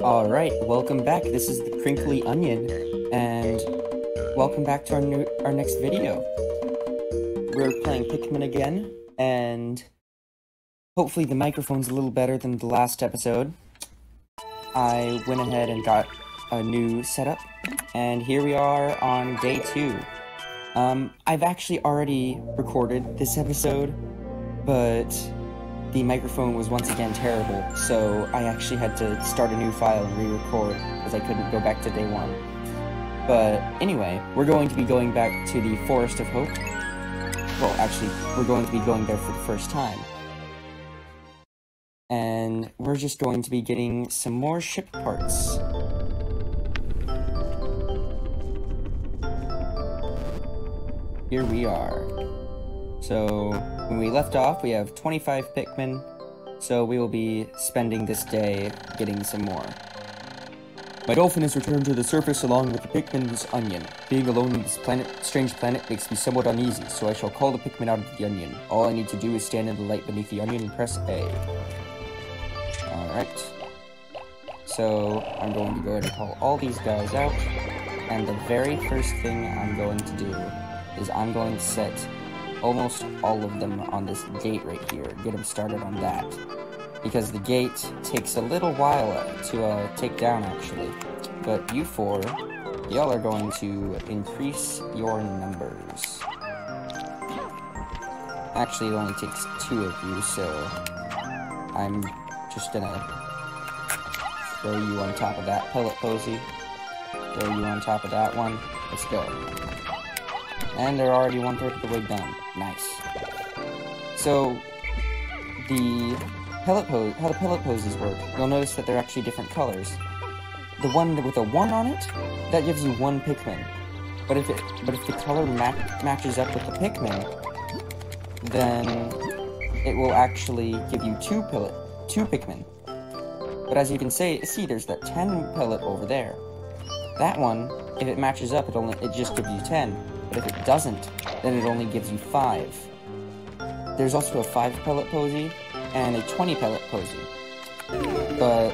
Alright, welcome back. This is the Crinkly Onion, and welcome back to our next video. We're playing Pikmin again, and hopefully the microphone's a little better than the last episode. I went ahead and got a new setup, and here we are on day 2. I've actually already recorded this episode, but the microphone was once again terrible, so I actually had to start a new file and re-record, because I couldn't go back to day 1. But anyway, we're going to be going back to the Forest of Hope. Well, actually, we're going to be going there for the first time. And we're just going to be getting some more ship parts. Here we are. So, when we left off, we have 25 Pikmin, so we will be spending this day getting some more. My dolphin has returned to the surface along with the Pikmin's onion. Being alone in this strange planet makes me somewhat uneasy, so I shall call the Pikmin out of the onion. All I need to do is stand in the light beneath the onion and press A. Alright. So, I'm going to go ahead and call all these guys out, and the very first thing I'm going to do is I'm going to set almost all of them on this gate right here. Get them started on that. Because the gate takes a little while to take down, actually. But you four, y'all are going to increase your numbers. Actually, it only takes 2 of you, so I'm just gonna throw you on top of that pellet posy. Throw you on top of that one. Let's go. And they're already 1/3 of the way done. Nice. So, how the pellet posies work, you'll notice that they're actually different colors. The one with a 1 on it, that gives you 1 Pikmin. But if the color matches up with the Pikmin, then it will actually give you 2 Pikmin. But as you can see, there's that 10 pellet over there. That one, if it matches up, it just gives you 10. But if it doesn't, then it only gives you 5. There's also a 5 pellet posy and a 20 pellet posy. But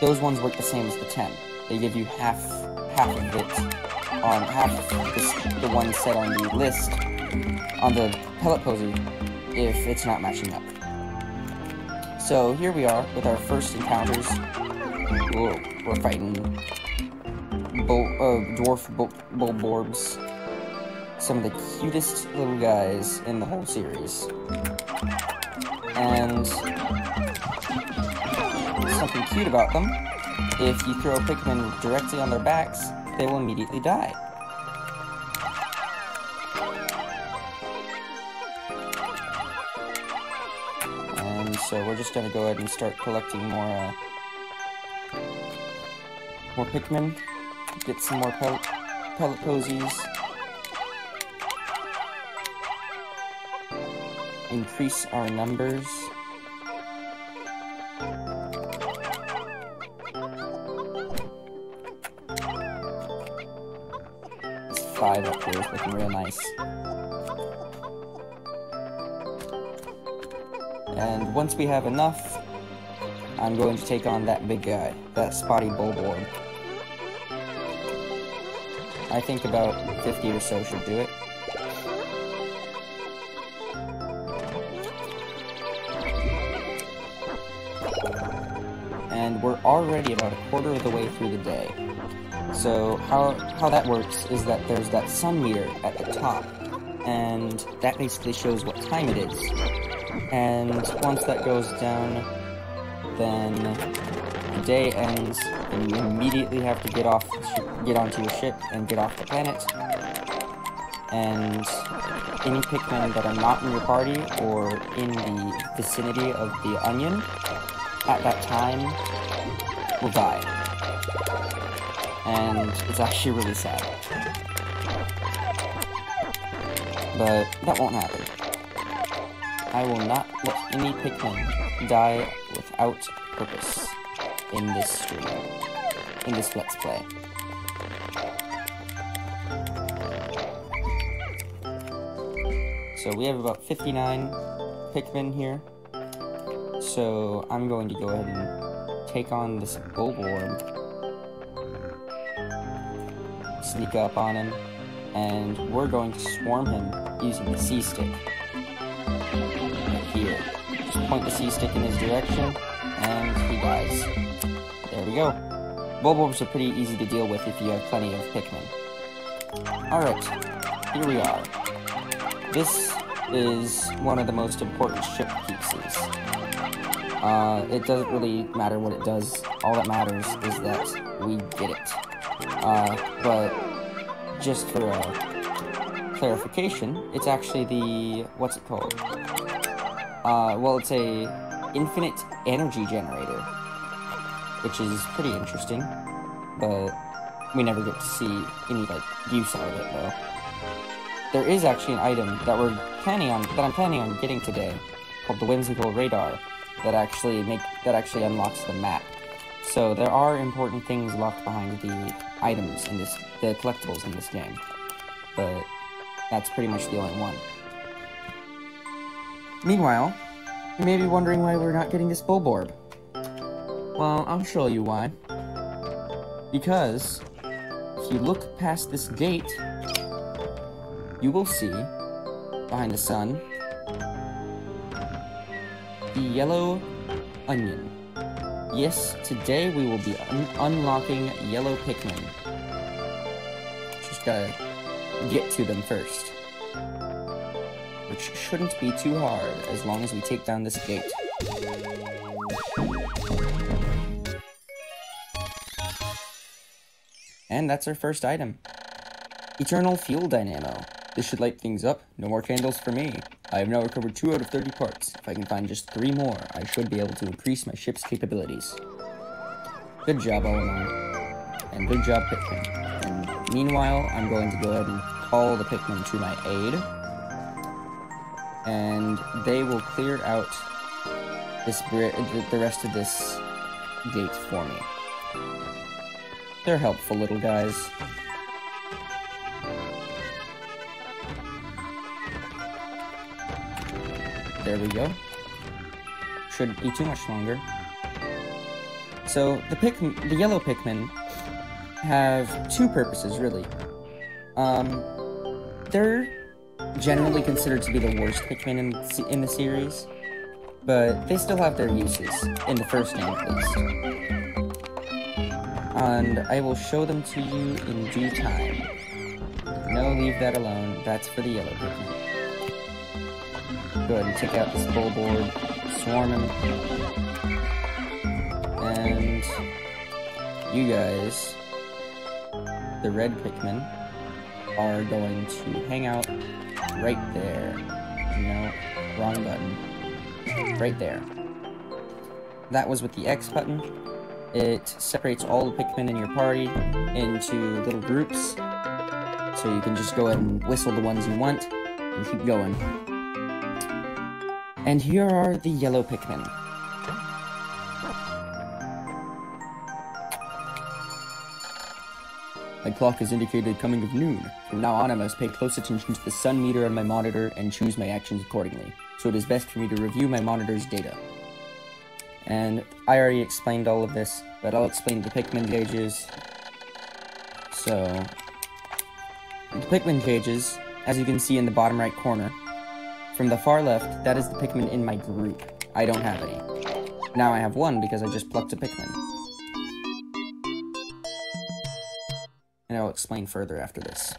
those ones work the same as the 10. They give you half of it on half of the one set on the list on the pellet posy if it's not matching up. So here we are with our first encounters. Whoa, we're fighting dwarf bulborbs. Some of the cutest little guys in the whole series. And something cute about them, if you throw Pikmin directly on their backs, they will immediately die. And so we're just gonna go ahead and start collecting more Pikmin. Get some more pellet posies. Increase our numbers. This 5 up here is looking real nice. And once we have enough, I'm going to take on that big guy, that spotty bulborb. I think about 50 or so should do it. And we're already about 1/4 of the way through the day. So how that works is that there's that sun meter at the top, and that basically shows what time it is. And once that goes down, then the day ends, and you immediately have to get onto your ship and get off the planet. And any Pikmin that are not in your party or in the vicinity of the onion at that time will die. And it's actually really sad. But that won't happen. I will not let any Pikmin die without purpose in this stream, in this Let's Play. So we have about 59 Pikmin here. So I'm going to go ahead and take on this Bulborb, sneak up on him, and we're going to swarm him using the C-stick. Right here. Just point the C-stick in his direction, and he dies. There we go. Bulborbs are pretty easy to deal with if you have plenty of Pikmin. Alright, here we are. This is one of the most important ship pieces. It doesn't really matter what it does. All that matters is that we get it. But just for clarification, it's actually the... what's it called? Well, it's a infinite energy generator, which is pretty interesting, but we never get to see any, like, use out of it, though. There is actually an item that I'm planning on getting today, called the Whimsical Radar, that actually unlocks the map. So there are important things locked behind the items in the collectibles in this game, but that's pretty much the only one. Meanwhile, you may be wondering why we're not getting this Bulborb. Well, I'll show you why. Because if you look past this gate, you will see, behind the sun, the yellow onion. Yes, today we will be unlocking yellow Pikmin. Just gotta get to them first. Which shouldn't be too hard, as long as we take down this gate. And that's our first item. Eternal Fuel Dynamo. This should light things up. No more candles for me. I have now recovered 2 out of 30 parts. If I can find just 3 more, I should be able to increase my ship's capabilities. Good job, all in all. And good job, Pikmin. And meanwhile, I'm going to go ahead and call the Pikmin to my aid. And they will clear out this the rest of this gate for me. They're helpful little guys. There we go. Shouldn't be too much longer. So, the yellow Pikmin have 2 purposes, really. They're generally considered to be the worst Pikmin in the series, but they still have their uses, in the first game at least. And I will show them to you in due time. No, leave that alone. That's for the yellow Pikmin. Go ahead and take out this Bulborb, swarm him, and you guys, the red Pikmin, are going to hang out right there. No, wrong button. Right there. That was with the X button. It separates all the Pikmin in your party into little groups, so you can just go ahead and whistle the ones you want, and keep going. And here are the yellow Pikmin. My clock has indicated coming of noon. From now on, I must pay close attention to the sun meter on my monitor and choose my actions accordingly, so it is best for me to review my monitor's data. And I already explained all of this, but I'll explain the Pikmin gauges. So, the Pikmin gauges, as you can see in the bottom right corner, from the far left, that is the Pikmin in my group. I don't have any. Now I have 1 because I just plucked a Pikmin. And I'll explain further after this.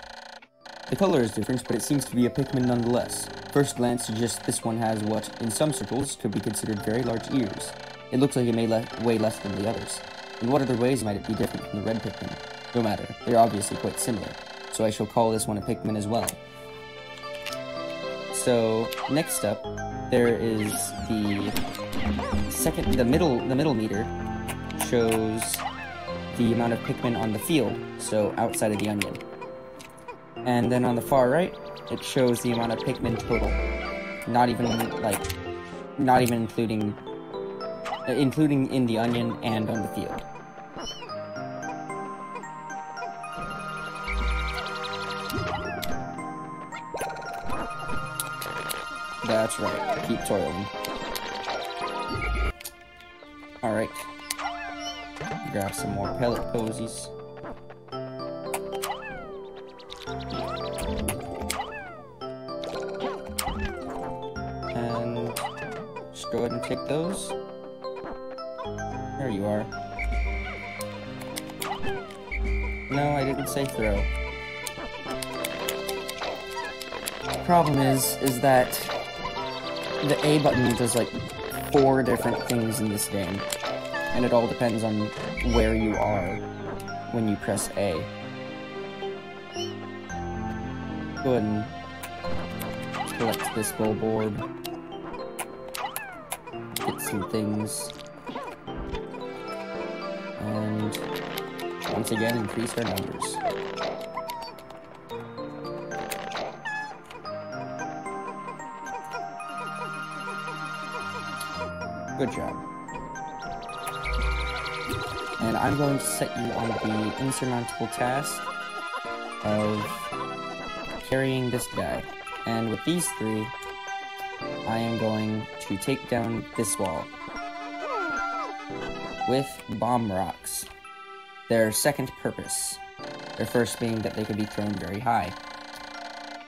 The color is different, but it seems to be a Pikmin nonetheless. First glance suggests this one has what, in some circles, could be considered very large ears. It looks like it may weigh less than the others. In what other ways might it be different from the red Pikmin? No matter, they are obviously quite similar, so I shall call this one a Pikmin as well. So, next up, there is the middle meter shows the amount of Pikmin on the field, so outside of the onion. And then on the far right, it shows the amount of Pikmin total. Not even including in the onion and on the field. That's right, keep toiling. Alright, Grab some more pellet posies. And just go ahead and take those. There you are. No, I didn't say throw. The problem is that the A button does like 4 different things in this game. And it all depends on where you are when you press A. Go ahead and collect this billboard. Get some things. And once again, increase our numbers. Good job. And I'm going to set you on the insurmountable task of carrying this guy. And with these 3, I am going to take down this wall with bomb rocks. Their second purpose. Their first being that they could be thrown very high.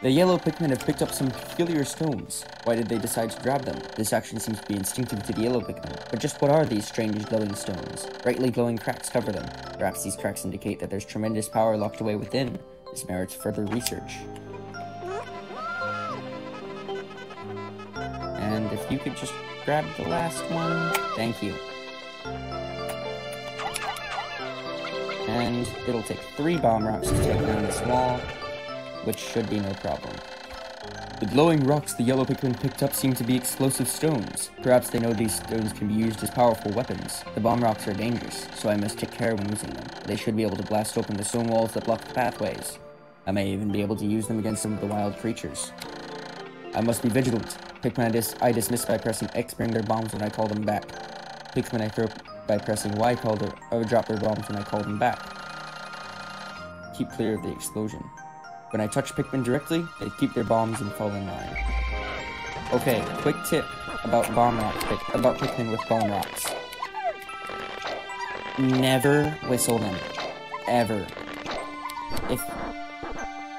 The yellow Pikmin have picked up some peculiar stones. Why did they decide to grab them? This action seems to be instinctive to the yellow Pikmin. But just what are these strange glowing stones? Brightly glowing cracks cover them. Perhaps these cracks indicate that there's tremendous power locked away within. This merits further research. And if you could just grab the last one, thank you. And it'll take 3 bomb rocks to take down this wall, which should be no problem. The glowing rocks the yellow Pikmin picked up seem to be explosive stones. Perhaps they know these stones can be used as powerful weapons. The bomb rocks are dangerous, so I must take care when using them. They should be able to blast open the stone walls that block the pathways. I may even be able to use them against some of the wild creatures. I must be vigilant. Pikmin I dismiss by pressing X bring their bombs when I call them back. Pikmin I throw by pressing Y drop their bombs when I call them back. Keep clear of the explosion. When I touch Pikmin directly, they keep their bombs and fall in line. Okay, quick tip about Pikmin with bomb rocks. Never whistle them. Ever.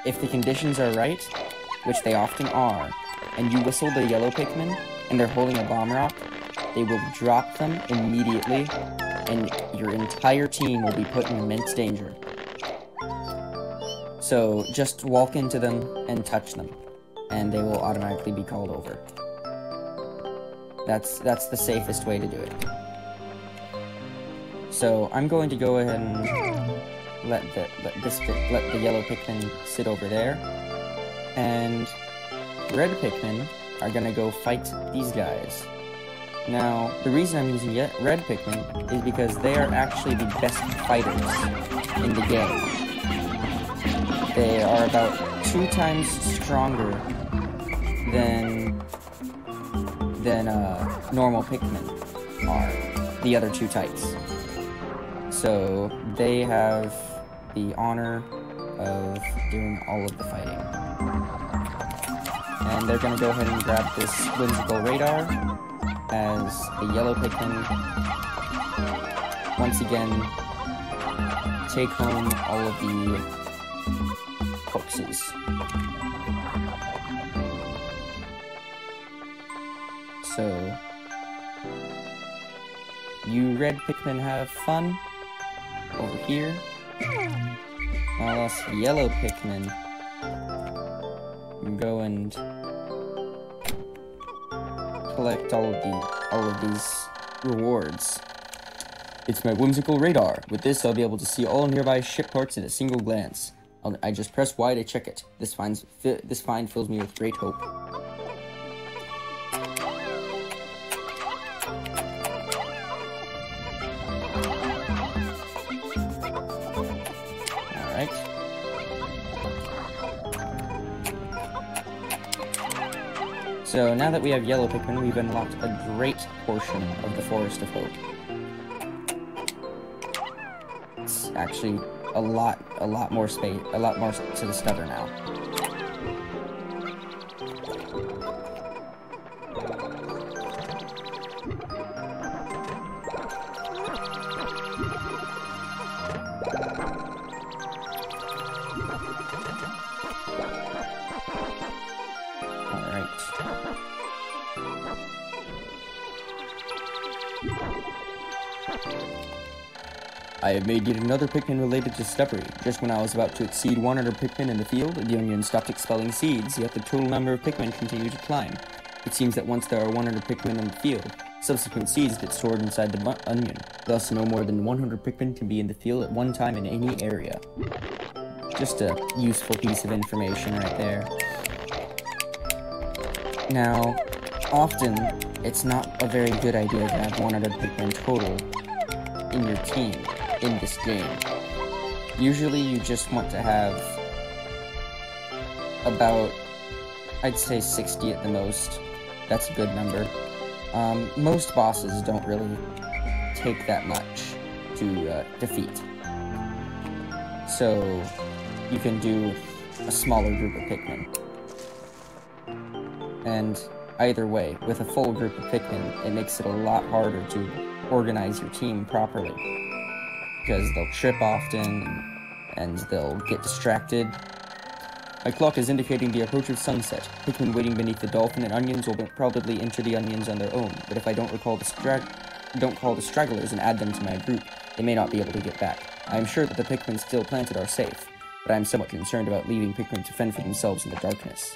If the conditions are right, which they often are, and you whistle the yellow Pikmin, and they're holding a bomb rock, they will drop them immediately, and your entire team will be put in immense danger. So, just walk into them and touch them, and they will automatically be called over. That's the safest way to do it. So, I'm going to go ahead and let the yellow Pikmin sit over there, and red Pikmin are gonna go fight these guys. Now, the reason I'm using red Pikmin is because they are actually the best fighters in the game. They are about 2 times stronger than normal Pikmin are, the other 2 types. So, they have the honor of doing all of the fighting. And they're gonna go ahead and grab this whimsical radar as the yellow Pikmin once again take home all of the corpses. So, you red Pikmin have fun over here, while us yellow Pikmin go and collect all of these rewards. It's my whimsical radar. With this, I'll be able to see all nearby ship parts in a single glance. I just press Y to check it. This find fills me with great hope. Alright. So now that we have yellow Pikmin, we've unlocked a great portion of the Forest of Hope. It's actually a lot more space, a lot more to discover now. I have made yet another Pikmin-related discovery. Just when I was about to exceed 100 Pikmin in the field, the onion stopped expelling seeds, yet the total number of Pikmin continued to climb. It seems that once there are 100 Pikmin in the field, subsequent seeds get stored inside the onion. Thus, no more than 100 Pikmin can be in the field at one time in any area. Just a useful piece of information right there. Now, often, it's not a very good idea to have 100 Pikmin total in your team in this game. Usually you just want to have about, I'd say 60 at the most. That's a good number. Most bosses don't really take that much to defeat. So you can do a smaller group of Pikmin. And either way, with a full group of Pikmin, it makes it a lot harder to organize your team properly. Because they'll trip often, and they'll get distracted. My clock is indicating the approach of sunset. Pikmin waiting beneath the dolphin and onions will probably enter the onions on their own, but if I don't call the stragglers and add them to my group, they may not be able to get back. I am sure that the Pikmin still planted are safe, but I am somewhat concerned about leaving Pikmin to fend for themselves in the darkness.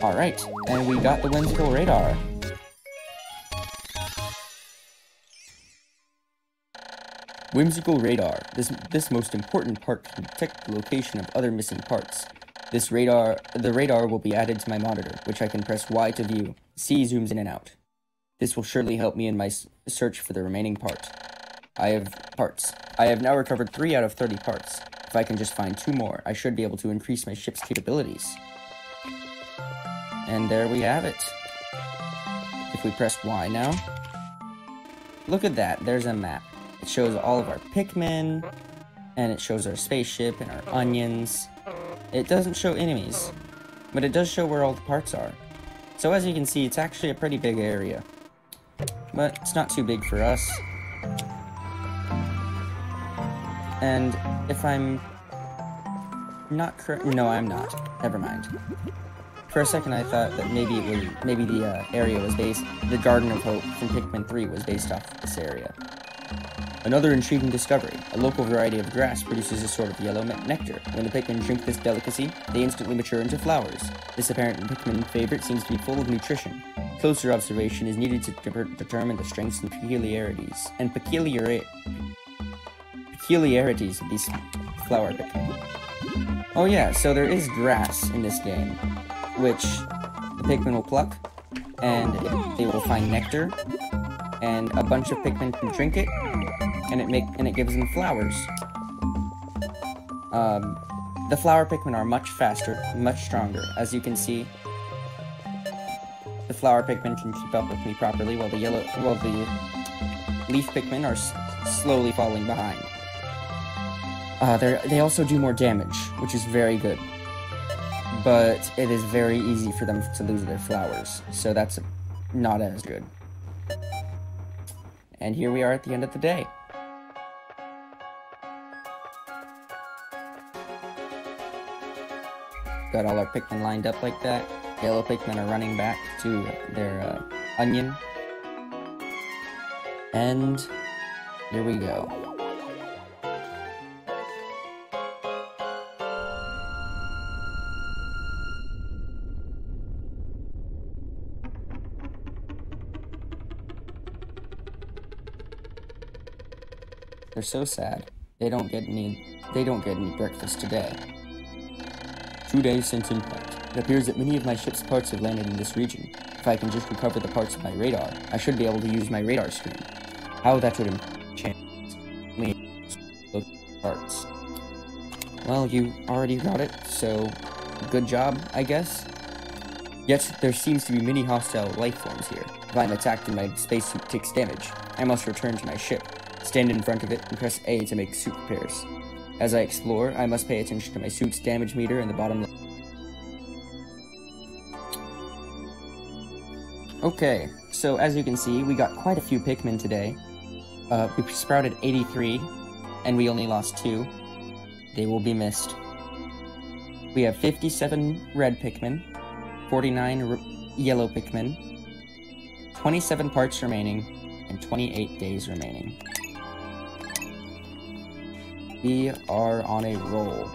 Alright, and we got the whimsical radar. Whimsical radar. This most important part can detect the location of other missing parts. The radar will be added to my monitor, which I can press Y to view. C zooms in and out. This will surely help me in my search for the remaining part. I have now recovered 3 out of 30 parts. If I can just find 2 more, I should be able to increase my ship's capabilities. And there we have it. If we press Y now, look at that, there's a map. It shows all of our Pikmin, and it shows our spaceship and our onions. It doesn't show enemies, but it does show where all the parts are. So as you can see, it's actually a pretty big area. But it's not too big for us. And if I'm not correct, no I'm not, never mind. For a second I thought that maybe the area was the Garden of Hope from Pikmin 3 was based off of this area. Another intriguing discovery. A local variety of grass produces a sort of yellow nectar. When the Pikmin drink this delicacy, they instantly mature into flowers. This apparent Pikmin favorite seems to be full of nutrition. Closer observation is needed to determine the strengths and peculiarities of these flower Pikmin. Oh yeah, so there is grass in this game, which the Pikmin will pluck, and they will find nectar, and a bunch of Pikmin can drink it, and it gives them flowers. The flower Pikmin are much faster, much stronger. As you can see, the flower Pikmin can keep up with me properly, while the leaf Pikmin are slowly falling behind. They also do more damage, which is very good. But it is very easy for them to lose their flowers, so that's not as good. And here we are at the end of the day. Got all our Pikmin lined up like that. Yellow Pikmin are running back to their onion. And here we go. They're so sad. They don't get any breakfast today. 2 days since impact. It appears that many of my ship's parts have landed in this region. If I can just recover the parts of my radar, I should be able to use my radar screen. How that would change those parts. Well, you already got it, so good job, I guess. Yet, there seems to be many hostile life forms here. If I'm attacked and my spacesuit takes damage, I must return to my ship. Stand in front of it and press A to make suit repairs. As I explore, I must pay attention to my suit's damage meter in the bottom left. Okay, so as you can see, we got quite a few Pikmin today. We sprouted 83, and we only lost 2. They will be missed. We have 57 red Pikmin, 49 yellow Pikmin, 27 parts remaining and 28 days remaining. We are on a roll.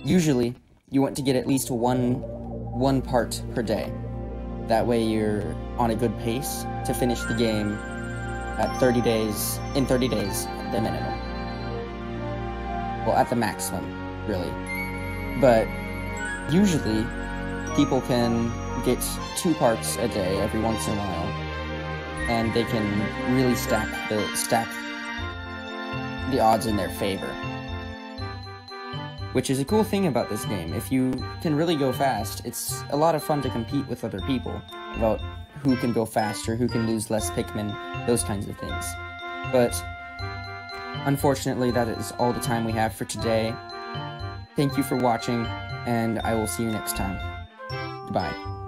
Usually, you want to get at least one part per day. That way you're on a good pace to finish the game at 30 days, in 30 days, at the minimum. Well, at the maximum, really. But usually, people can get 2 parts a day every once in a while, and they can really stack the odds in their favor. Which is a cool thing about this game. If you can really go fast, it's a lot of fun to compete with other people about who can go faster, who can lose less Pikmin, those kinds of things. But unfortunately, that is all the time we have for today. Thank you for watching, and I will see you next time. Goodbye.